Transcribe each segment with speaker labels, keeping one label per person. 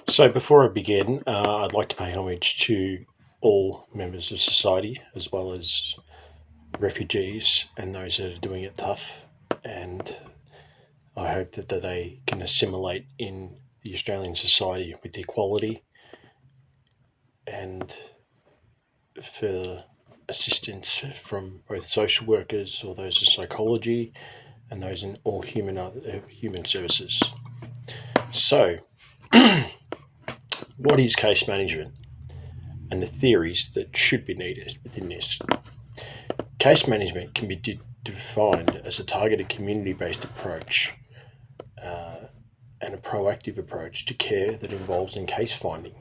Speaker 1: So, before I begin, I'd like to pay homage to all members of society, as well as refugees and those that are doing it tough. And I hope that they can assimilate in the Australian society with equality and further assistance from both social workers or those in psychology and those in all human services. So, what is case management and the theories that should be needed within this? Case management can be defined as a targeted community-based approach and a proactive approach to care that involves in case finding,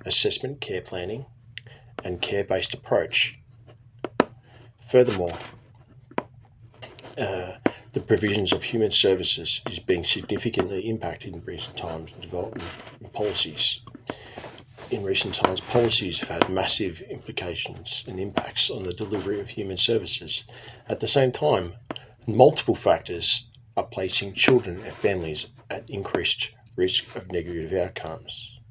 Speaker 1: assessment, care planning, and care-based approach. Furthermore, the provisions of human services is being significantly impacted in recent times in development and policies. In recent times, policies have had massive implications and impacts on the delivery of human services. At the same time, multiple factors are placing children and families at increased risk of negative outcomes.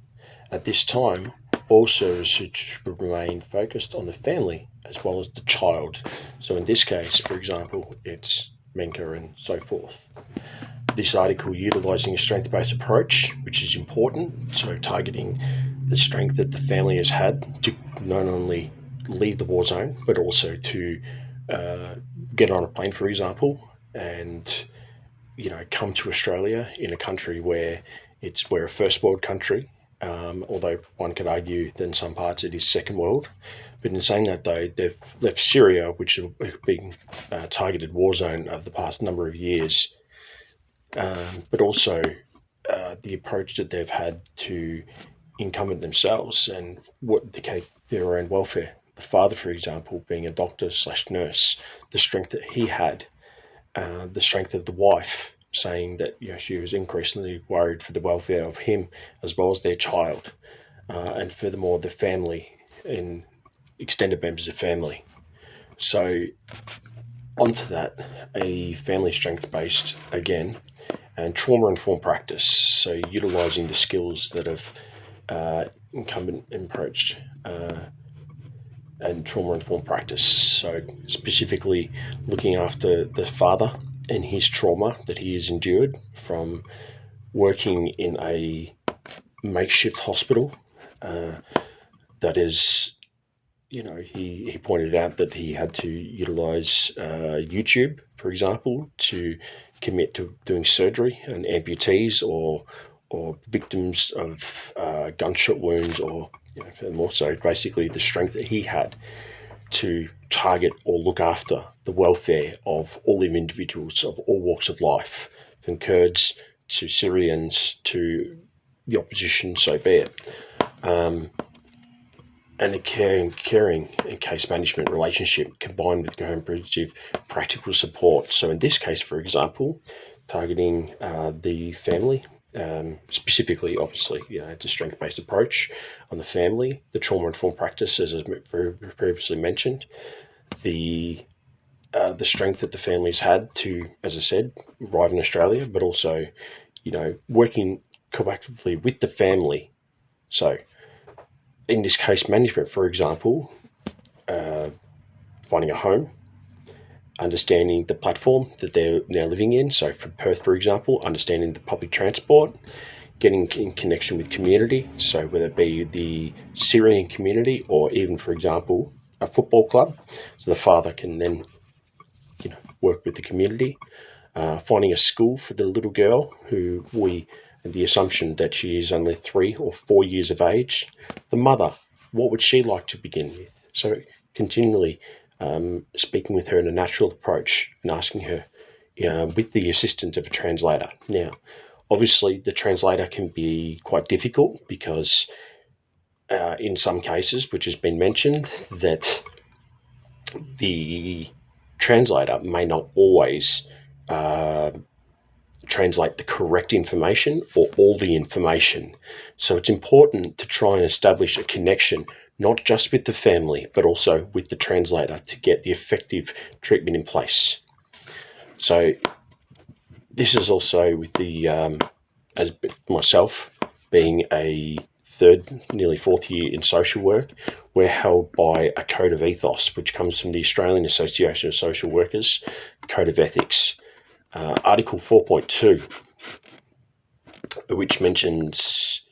Speaker 1: At this time, all services should remain focused on the family as well as the child. So in this case, for example, it's Menka and so forth. This article utilising a strength-based approach, which is important, so targeting the strength that the family has had to not only leave the war zone, but also to get on a plane, for example, and come to Australia in a country where we're a first world country, although one could argue that in some parts it is second world. But in saying that, though, they've left Syria, which has been a targeted war zone over the past number of years, but also the approach that they've had to incumbent themselves and what their own welfare. The father, for example, being a doctor / nurse, the strength that he had, the strength of the wife, saying that she was increasingly worried for the welfare of him as well as their child, and furthermore the family and extended members of family. So onto that, a family strength based again, and trauma informed practice. So utilising the skills that have incumbent approached and trauma informed practice. So specifically looking after the father and his trauma that he has endured from working in a makeshift hospital. That is, he pointed out that he had to utilise YouTube, for example, to commit to doing surgery on amputees or victims of gunshot wounds, or and more so basically the strength that he had to target or look after the welfare of all individuals of all walks of life, from Kurds to Syrians to the opposition, so be it. And a caring and case management relationship combined with comprehensive practical support. So in this case, for example, targeting the family, specifically, obviously, it's a strength-based approach on the family, the trauma-informed practice, as previously mentioned, the strength that the families had to, as I said, arrive in Australia, but also, working collaboratively with the family. So in this case management, for example, finding a home, understanding the platform that they're now living in. So for Perth, for example, understanding the public transport, getting in connection with community. So whether it be the Syrian community or even, for example, a football club. So the father can then, work with the community. Finding a school for the little girl who the assumption that she is only 3 or 4 years of age. The mother, what would she like to begin with? So continually speaking with her in a natural approach and asking her with the assistance of a translator. Now, obviously, the translator can be quite difficult because in some cases, which has been mentioned, that the translator may not always translate the correct information or all the information. So it's important to try and establish a connection, not just with the family, but also with the translator to get the effective treatment in place. So this is also with the, as myself being a nearly fourth year in social work, we're held by a code of ethos, which comes from the Australian Association of Social Workers Code of Ethics. Article 4.2, which mentions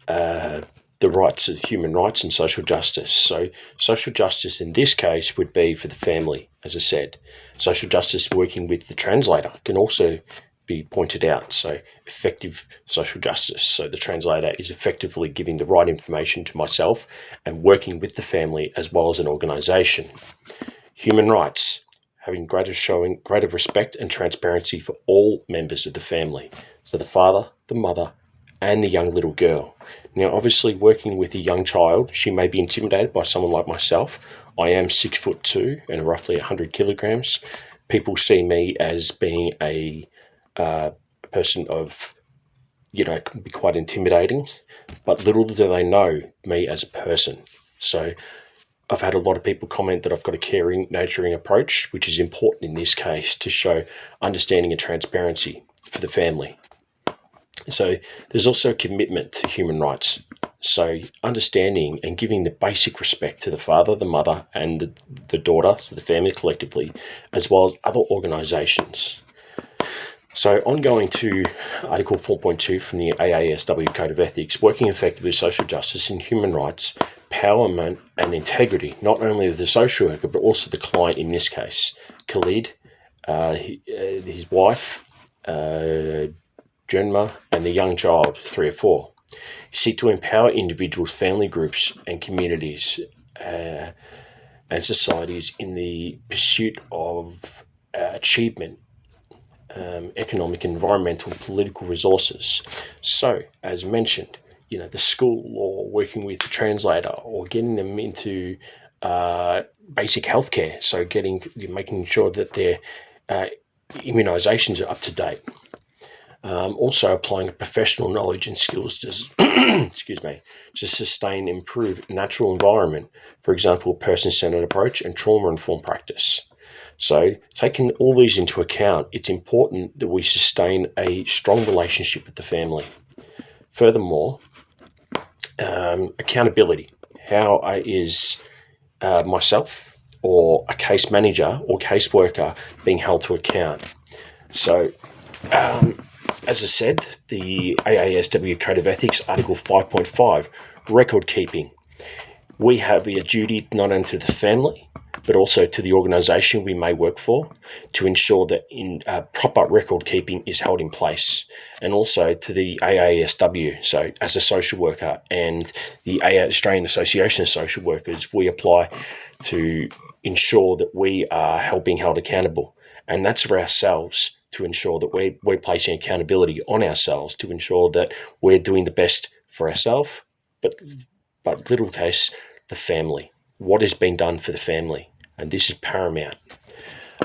Speaker 1: the rights of human rights and social justice. So social justice in this case would be for the family, as I said. Social justice working with the translator can also be pointed out. So effective social justice. So the translator is effectively giving the right information to myself and working with the family as well as an organisation. Human rights, showing greater respect and transparency for all members of the family. So the father, the mother, and the young little girl. Now, obviously, working with a young child, she may be intimidated by someone like myself. I am 6'2" and roughly 100 kilograms. People see me as being a person of, can be quite intimidating, but little do they know me as a person. So I've had a lot of people comment that I've got a caring, nurturing approach, which is important in this case to show understanding and transparency for the family. So there's also a commitment to human rights. So understanding and giving the basic respect to the father, the mother, and the daughter, so the family collectively, as well as other organisations. So ongoing to Article 4.2 from the AASW Code of Ethics, working effectively with social justice and human rights, empowerment and integrity, not only of the social worker, but also the client in this case, Khalid, his wife, Junma, and the young child, 3 or 4. Seek to empower individuals, family groups, and communities and societies in the pursuit of achievement, economic, environmental, political resources. So, as mentioned, the school or working with the translator or getting them into basic healthcare. So making sure that their immunisations are up to date. Also applying professional knowledge and skills to sustain and improve natural environment, for example, person-centered approach and trauma-informed practice. So taking all these into account, it's important that we sustain a strong relationship with the family. Furthermore, accountability. How is myself or a case manager or caseworker being held to account? So, as I said, the AASW Code of Ethics, Article 5.5, record keeping. We have a duty not only to the family, but also to the organisation we may work for to ensure that proper record keeping is held in place, and also to the AASW. So as a social worker and the Australian Association of Social Workers, we apply to ensure that we are being held accountable. And that's for ourselves, to ensure that we're placing accountability on ourselves to ensure that we're doing the best for ourselves, but little case, the family. What is being done for the family? And this is paramount.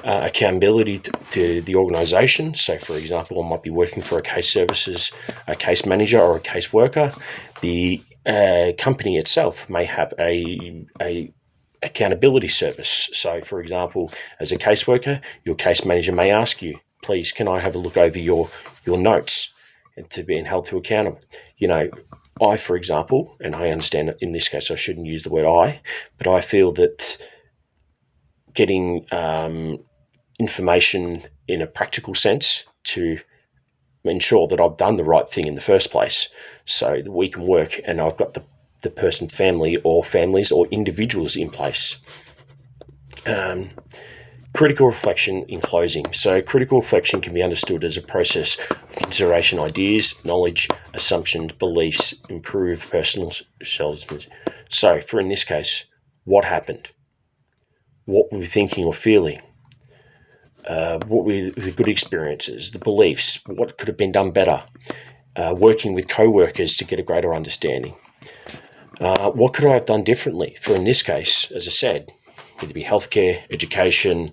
Speaker 1: Accountability to the organisation. So, for example, I might be working for a case services, a case manager or a case worker. The company itself may have a accountability service. So, for example, as a caseworker, your case manager may ask you, please, can I have a look over your notes, and to being held to account. I, for example, and I understand that in this case I shouldn't use the word I, but I feel that getting information in a practical sense to ensure that I've done the right thing in the first place, so that we can work and I've got the person's family or families or individuals in place. Critical reflection in closing. So critical reflection can be understood as a process of consideration, ideas, knowledge, assumptions, beliefs, improve personal selves. So for in this case, what happened? What were we thinking or feeling? What were the good experiences, the beliefs, what could have been done better? Working with co-workers to get a greater understanding. What could I have done differently? For in this case, as I said, whether it be healthcare, education,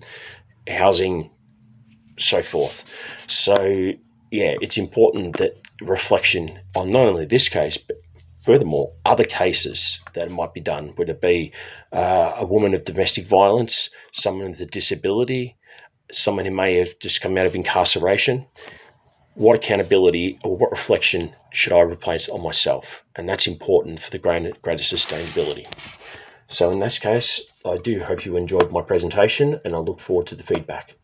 Speaker 1: housing, so forth. So, it's important that reflection on not only this case, but furthermore, other cases that might be done, whether it be a woman of domestic violence, someone with a disability, someone who may have just come out of incarceration. what accountability or what reflection should I replace on myself? And that's important for the greater sustainability. So in that case, I do hope you enjoyed my presentation, and I look forward to the feedback.